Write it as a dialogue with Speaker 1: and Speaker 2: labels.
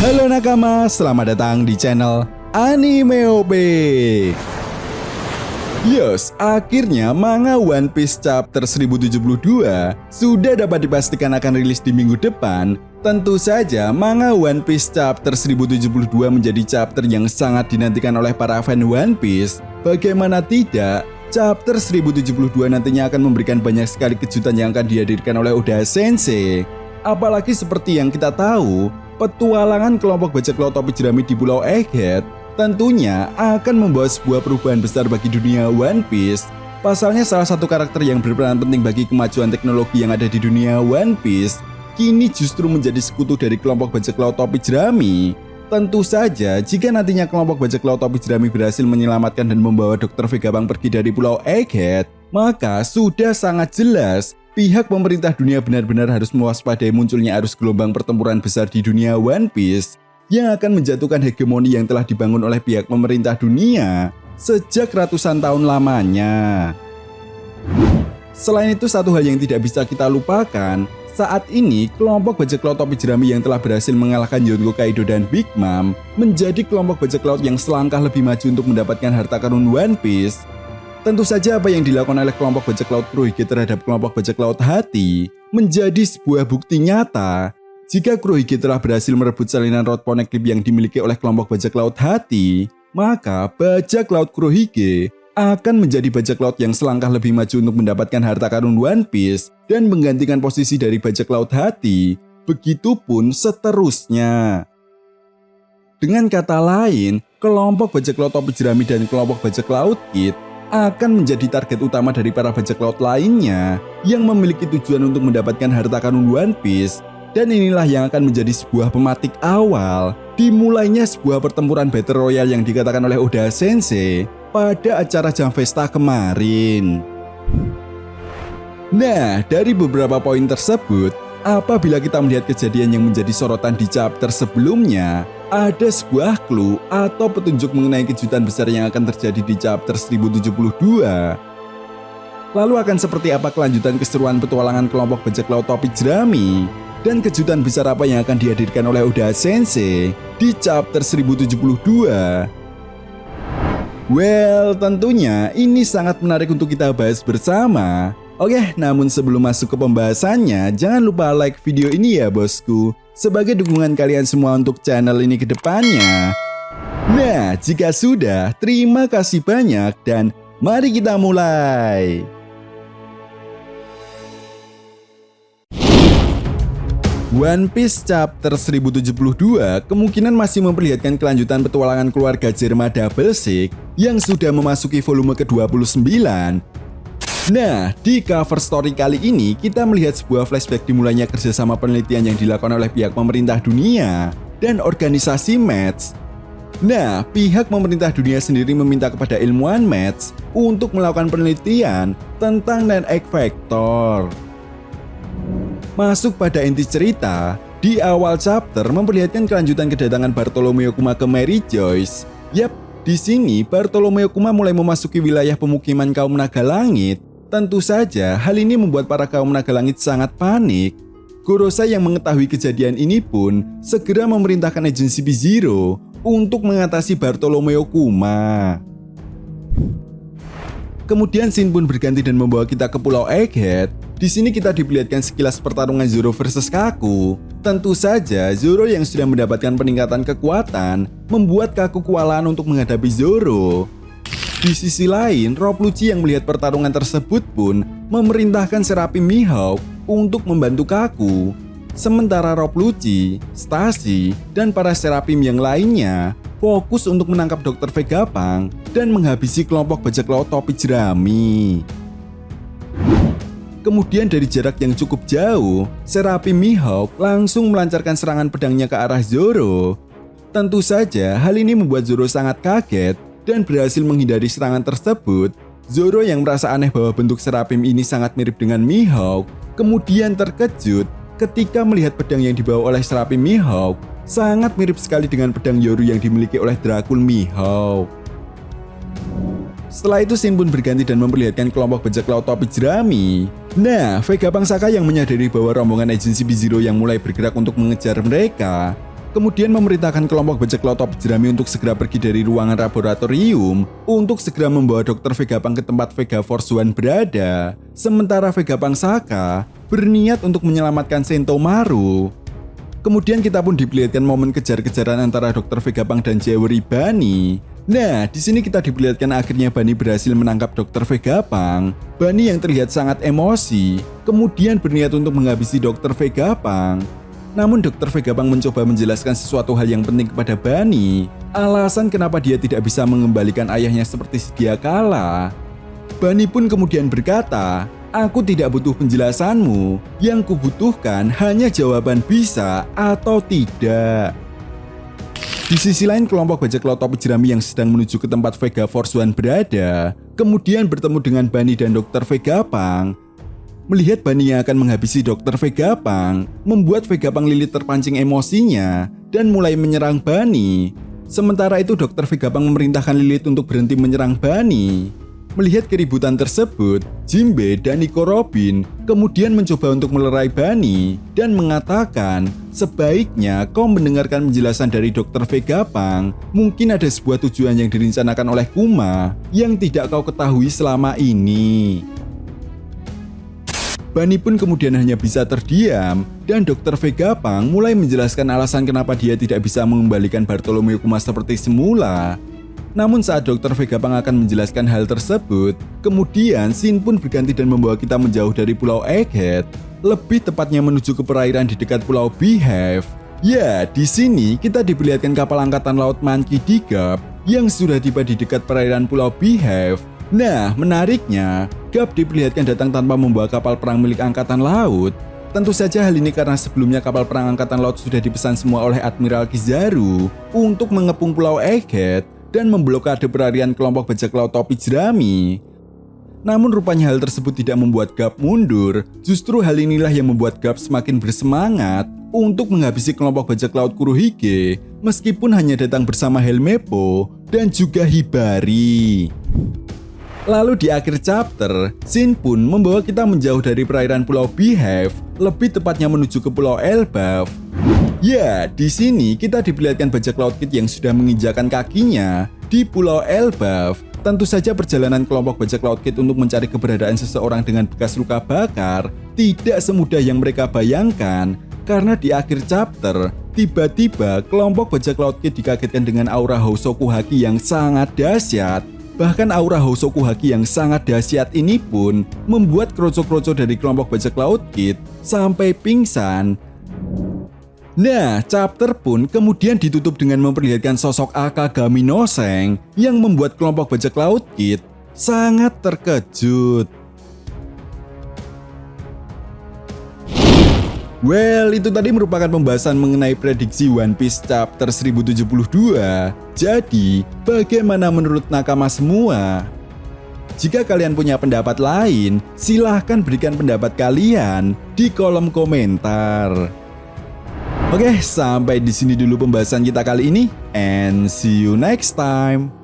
Speaker 1: Halo nakama, selamat datang di channel Anime OP. Yes, akhirnya manga One Piece chapter 1072 sudah dapat dipastikan akan rilis di minggu depan. Tentu saja manga One Piece chapter 1072 menjadi chapter yang sangat dinantikan oleh para fan One Piece. Bagaimana tidak, chapter 1072 nantinya akan memberikan banyak sekali kejutan yang akan dihadirkan oleh Oda Sensei. Apalagi seperti yang kita tahu, petualangan kelompok bajak laut topi jerami di Pulau Egghead tentunya akan membawa sebuah perubahan besar bagi dunia One Piece. Pasalnya salah satu karakter yang berperan penting bagi kemajuan teknologi yang ada di dunia One Piece kini justru menjadi sekutu dari kelompok bajak laut topi jerami. Tentu saja jika nantinya kelompok bajak laut topi jerami berhasil menyelamatkan dan membawa Dr. Vegapunk pergi dari Pulau Egghead, maka sudah sangat jelas pihak pemerintah dunia benar-benar harus mewaspadai munculnya arus gelombang pertempuran besar di dunia One Piece yang akan menjatuhkan hegemoni yang telah dibangun oleh pihak pemerintah dunia sejak ratusan tahun lamanya. Selain itu, satu hal yang tidak bisa kita lupakan, saat ini kelompok bajak laut topi jerami yang telah berhasil mengalahkan Yonko Kaido dan Big Mom menjadi kelompok bajak laut yang selangkah lebih maju untuk mendapatkan harta karun One Piece. Tentu saja apa yang dilakukan oleh kelompok bajak laut Kurohige terhadap kelompok bajak laut Hati menjadi sebuah bukti nyata. Jika Kurohige telah berhasil merebut salinan Road Poneglyph yang dimiliki oleh kelompok bajak laut Hati, maka bajak laut Kurohige akan menjadi bajak laut yang selangkah lebih maju untuk mendapatkan harta karun One Piece dan menggantikan posisi dari bajak laut Hati. Begitupun seterusnya. Dengan kata lain, kelompok bajak laut topi jerami dan kelompok bajak laut Kid akan menjadi target utama dari para bajak laut lainnya yang memiliki tujuan untuk mendapatkan harta karun One Piece. Dan inilah yang akan menjadi sebuah pematik awal dimulainya sebuah pertempuran Battle Royale yang dikatakan oleh Oda Sensei pada acara Jam Festa kemarin. Nah, dari beberapa poin tersebut, apabila kita melihat kejadian yang menjadi sorotan di chapter sebelumnya, ada sebuah clue atau petunjuk mengenai kejutan besar yang akan terjadi di chapter 1072. Lalu akan seperti apa kelanjutan keseruan petualangan kelompok bajak laut topi jerami? Dan kejutan besar apa yang akan dihadirkan oleh Oda Sensei di chapter 1072? Well, tentunya ini sangat menarik untuk kita bahas bersama. Oke, namun sebelum masuk ke pembahasannya, jangan lupa like video ini ya bosku, sebagai dukungan kalian semua untuk channel ini ke depannya. Nah, jika sudah, terima kasih banyak dan mari kita mulai. One Piece chapter 1072 kemungkinan masih memperlihatkan kelanjutan petualangan keluarga Germa Double Six yang sudah memasuki volume ke-29. Nah, di cover story kali ini kita melihat sebuah flashback dimulainya kerjasama penelitian yang dilakukan oleh pihak pemerintah dunia dan organisasi Match. Nah, pihak pemerintah dunia sendiri meminta kepada ilmuwan Match untuk melakukan penelitian tentang Nine Egg Factor. Masuk pada inti cerita, di awal chapter memperlihatkan kelanjutan kedatangan Bartolomeo Kuma ke Mary Joyce. Yap, di sini Bartolomeo Kuma mulai memasuki wilayah pemukiman kaum naga langit. Tentu saja hal ini membuat para kaum naga langit sangat panik. Gorosa yang mengetahui kejadian ini pun segera memerintahkan agensi B-Zero untuk mengatasi Bartolomeo Kuma. Kemudian scene pun berganti dan membawa kita ke Pulau Egghead. Di sini kita diperlihatkan sekilas pertarungan Zoro versus Kaku. Tentu saja Zoro yang sudah mendapatkan peningkatan kekuatan membuat Kaku kewalahan untuk menghadapi Zoro. Di sisi lain, Rob Lucci yang melihat pertarungan tersebut pun memerintahkan Seraphim Mihawk untuk membantu Kaku. Sementara Rob Lucci, Stacy, dan para Seraphim yang lainnya fokus untuk menangkap Dr. Vegapunk dan menghabisi kelompok bajak laut topi jerami. Kemudian dari jarak yang cukup jauh, Seraphim Mihawk langsung melancarkan serangan pedangnya ke arah Zoro. Tentu saja hal ini membuat Zoro sangat kaget dan berhasil menghindari serangan tersebut. Zoro yang merasa aneh bahwa bentuk Seraphim ini sangat mirip dengan Mihawk, kemudian terkejut ketika melihat pedang yang dibawa oleh Seraphim Mihawk sangat mirip sekali dengan pedang Yoru yang dimiliki oleh Dracul Mihawk. Setelah itu scene pun berganti dan memperlihatkan kelompok bajak laut topi jerami. Nah, Vegapunk Saka yang menyadari bahwa rombongan agensi B-Zero yang mulai bergerak untuk mengejar mereka, kemudian memerintahkan kelompok bajak laut topi jerami untuk segera pergi dari ruangan laboratorium untuk segera membawa Dr. Vegapunk ke tempat Vega Force One berada. Sementara Vegapunk Saka berniat untuk menyelamatkan Sentomaru. Kemudian kita pun diperlihatkan momen kejar-kejaran antara Dr. Vegapunk dan Jewelry Bunny. Nah, di sini kita diperlihatkan akhirnya Bunny berhasil menangkap Dr. Vegapunk. Bunny yang terlihat sangat emosi, kemudian berniat untuk menghabisi Dr. Vegapunk. Namun Dr. Vegapunk mencoba menjelaskan sesuatu hal yang penting kepada Bunny. Alasan kenapa dia tidak bisa mengembalikan ayahnya seperti sedia kala. Bunny pun kemudian berkata, "Aku tidak butuh penjelasanmu. Yang kubutuhkan hanya jawaban bisa atau tidak." Di sisi lain, kelompok bajak laut topi jerami yang sedang menuju ke tempat Vega Force One berada, kemudian bertemu dengan Bunny dan Dr. Vegapunk. Melihat Bunny yang akan menghabisi Dr. Vegapunk, membuat Vegapunk Lilith terpancing emosinya dan mulai menyerang Bunny. Sementara itu Dr. Vegapunk memerintahkan Lilith untuk berhenti menyerang Bunny. Melihat keributan tersebut, Jinbe dan Nico Robin kemudian mencoba untuk melerai Bunny dan mengatakan, sebaiknya kau mendengarkan penjelasan dari Dr. Vegapunk. Mungkin ada sebuah tujuan yang direncanakan oleh Kuma yang tidak kau ketahui selama ini. Bunny pun kemudian hanya bisa terdiam dan Dr. Vegapunk mulai menjelaskan alasan kenapa dia tidak bisa mengembalikan Bartholomew Kuma seperti semula. Namun saat Dr. Vegapunk akan menjelaskan hal tersebut, kemudian scene pun berganti dan membawa kita menjauh dari Pulau Egghead, lebih tepatnya menuju ke perairan di dekat Pulau Beehive. Ya, di sini kita diperlihatkan kapal angkatan laut Monkey D. Garp yang sudah tiba di dekat perairan Pulau Beehive. Nah, menariknya, Garp diperlihatkan datang tanpa membawa kapal perang milik angkatan laut. Tentu saja hal ini karena sebelumnya kapal perang angkatan laut sudah dipesan semua oleh Admiral Kizaru untuk mengepung Pulau Egghead dan memblokade perarian kelompok bajak laut topi jerami. Namun rupanya hal tersebut tidak membuat Garp mundur, justru hal inilah yang membuat Garp semakin bersemangat untuk menghabisi kelompok bajak laut Kurohige, meskipun hanya datang bersama Helmeppo dan juga Hibari. Lalu di akhir chapter, Shin pun membawa kita menjauh dari perairan Pulau Beehive, lebih tepatnya menuju ke Pulau Elbaf. Ya, di sini kita diperlihatkan bajak laut Kid yang sudah menginjakan kakinya di Pulau Elbaf. Tentu saja perjalanan kelompok bajak laut Kid untuk mencari keberadaan seseorang dengan bekas luka bakar tidak semudah yang mereka bayangkan, karena di akhir chapter, tiba-tiba kelompok bajak laut Kid dikagetkan dengan aura Hosoku Haki yang sangat dahsyat. Bahkan aura Hosoku Haki yang sangat dahsyat ini pun membuat kroco-kroco dari kelompok bajak laut Kid sampai pingsan. Nah, chapter pun kemudian ditutup dengan memperlihatkan sosok Akagami no Seng yang membuat kelompok bajak laut Kid sangat terkejut. Well, itu tadi merupakan pembahasan mengenai prediksi One Piece chapter 1072. Jadi, bagaimana menurut nakama semua? Jika kalian punya pendapat lain, silahkan berikan pendapat kalian di kolom komentar. Oke, sampai di sini dulu pembahasan kita kali ini, and see you next time.